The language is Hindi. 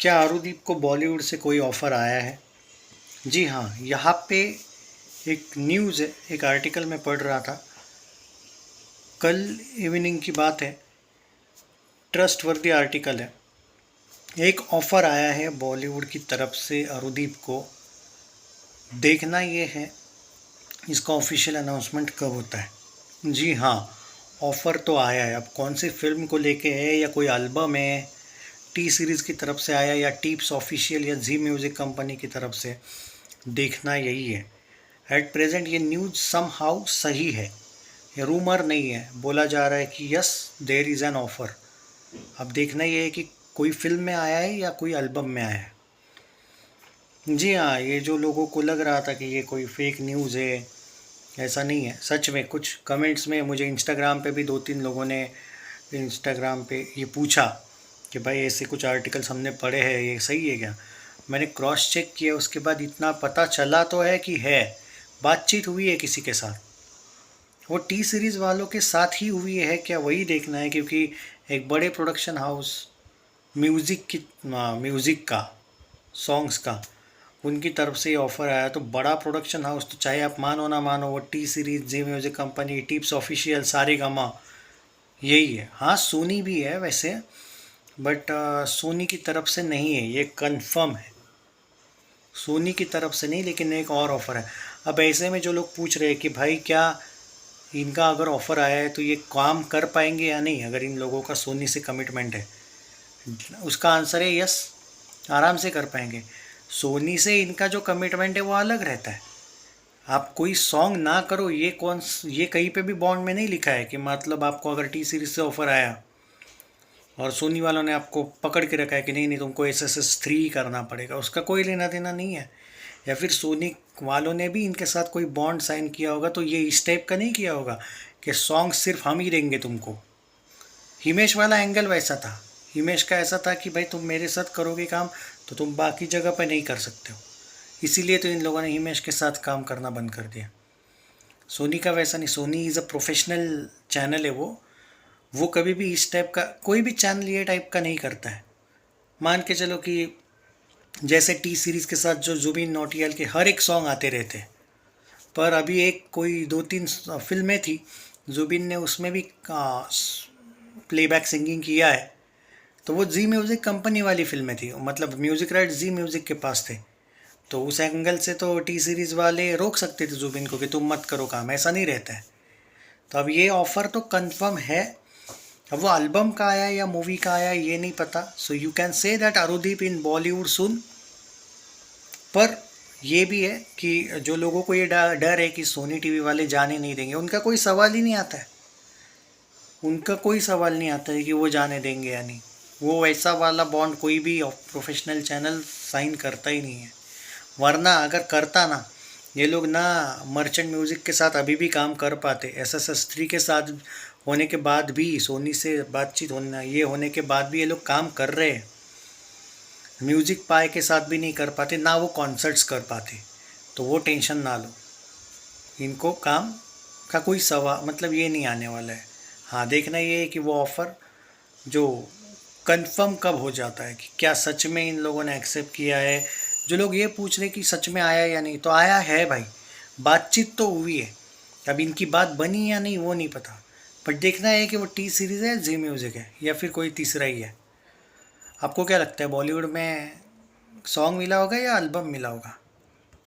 क्या आरुदीप को बॉलीवुड से कोई ऑफ़र आया है? जी हाँ, यहाँ पे एक न्यूज़ है, एक आर्टिकल मैं पढ़ रहा था। कल इवनिंग की बात है, ट्रस्टवर्दी आर्टिकल है। एक ऑफ़र आया है बॉलीवुड की तरफ से आरुदीप को। देखना ये है इसका ऑफिशियल अनाउंसमेंट कब होता है। जी हाँ, ऑफ़र तो आया है। अब कौन सी फ़िल्म को लेके है या कोई एल्बम है, टी सीरीज़ की तरफ से आया या टिप्स ऑफिशियल या जी म्यूज़िक कंपनी की तरफ से, देखना यही है। एट प्रेजेंट ये न्यूज़ सम हाउ सही है, ये रूमर नहीं है। बोला जा रहा है कि yes there is an offer. अब देखना ये है कि कोई फिल्म में आया है या कोई एल्बम में आया है। जी हाँ, ये जो लोगों को लग रहा था कि ये कोई फेक न्यूज़ है, ऐसा नहीं है। सच में कुछ कमेंट्स में मुझे इंस्टाग्राम पे भी 2-3 लोगों ने इंस्टाग्राम पे ये पूछा कि भाई ऐसे कुछ आर्टिकल्स हमने पढ़े हैं, ये सही है क्या? मैंने क्रॉस चेक किया, उसके बाद इतना पता चला तो है कि है, बातचीत हुई है किसी के साथ। वो टी सीरीज़ वालों के साथ ही हुई है क्या, वही देखना है। क्योंकि एक बड़े प्रोडक्शन हाउस म्यूज़िक का, सॉन्ग्स का, उनकी तरफ से ये ऑफ़र आया। तो बड़ा प्रोडक्शन हाउस, तो चाहे आप मानो ना मानो, वो T Series, Zee music company, Tips official, Saregama, यही है। हाँ, सोनी भी है वैसे, बट सोनी की तरफ से नहीं है, ये कंफर्म है। सोनी की तरफ से नहीं, लेकिन एक और ऑफ़र है। अब ऐसे में जो लोग पूछ रहे हैं कि भाई क्या इनका अगर ऑफ़र आया है तो ये काम कर पाएंगे या नहीं, अगर इन लोगों का सोनी से कमिटमेंट है, उसका आंसर है यस, आराम से कर पाएंगे। सोनी से इनका जो कमिटमेंट है वो अलग रहता है। आप कोई सॉन्ग ना करो, ये कहीं पे भी बॉन्ड में नहीं लिखा है कि मतलब आपको अगर टी सीरीज से ऑफ़र आया और सोनी वालों ने आपको पकड़ के रखा है कि नहीं नहीं तुमको SS3 करना पड़ेगा, उसका कोई लेना देना नहीं है। या फिर सोनी वालों ने भी इनके साथ कोई बॉन्ड साइन किया होगा तो ये इस टाइप का नहीं किया होगा कि सॉन्ग सिर्फ हम ही देंगे तुमको। हिमेश वाला एंगल वैसा था। हिमेश का ऐसा था कि भाई तुम मेरे साथ करोगे काम तो तुम बाकी जगह पर नहीं कर सकते हो, इसीलिए तो इन लोगों ने हिमेश के साथ काम करना बंद कर दिया। सोनी का वैसा नहीं, Sony is a professional channel है। वो कभी भी इस टाइप का, कोई भी चैनल ये टाइप का नहीं करता है। मान के चलो कि जैसे टी सीरीज़ के साथ जो जुबिन नौटियाल के हर एक सॉन्ग आते रहते हैं, पर अभी एक कोई 2-3 फिल्में थी, जुबिन ने उसमें भी प्लेबैक सिंगिंग किया है। तो वो जी म्यूज़िक कंपनी वाली फिल्में थी, मतलब म्यूज़िक राइट जी म्यूज़िक के पास थे। तो उस एंगल से तो टी सीरीज़ वाले रोक सकते थे जुबिन को कि तुम मत करो काम, ऐसा नहीं रहता है। तो अब ये ऑफ़र तो कंफर्म है। अब वो एल्बम का आया या मूवी का आया ये नहीं पता। So you can say that Arudeep in Bollywood सुन। पर ये भी है कि जो लोगों को ये डर है कि सोनी टीवी वाले जाने नहीं देंगे, उनका कोई सवाल ही नहीं आता है। उनका कोई सवाल नहीं आता है कि वो जाने देंगे या नहीं। वो वैसा वाला बॉन्ड कोई भी प्रोफेशनल चैनल साइन करता ही नहीं है। वरना अगर करता ना, ये लोग ना मर्चेंट म्यूज़िक के साथ अभी भी काम कर पाते। SS3 के साथ होने के बाद भी, सोनी से बातचीत होना ये होने के बाद भी ये लोग काम कर रहे हैं। म्यूज़िक पाए के साथ भी नहीं कर पाते, ना वो कॉन्सर्ट्स कर पाते। तो वो टेंशन ना लो, इनको काम का कोई मतलब ये नहीं आने वाला है। हाँ, देखना ये है कि वो ऑफ़र जो कंफर्म कब हो जाता है, कि क्या सच में इन लोगों ने एक्सेप्ट किया है। जो लोग ये पूछ रहे कि सच में आया या नहीं, तो आया है भाई, बातचीत तो हुई है। अब इनकी बात बनी या नहीं वो नहीं पता, बट देखना है कि वो टी सीरीज़ है, जी म्यूज़िक है, या फिर कोई तीसरा ही है। आपको क्या लगता है, बॉलीवुड में सॉन्ग मिला होगा या एल्बम मिला होगा?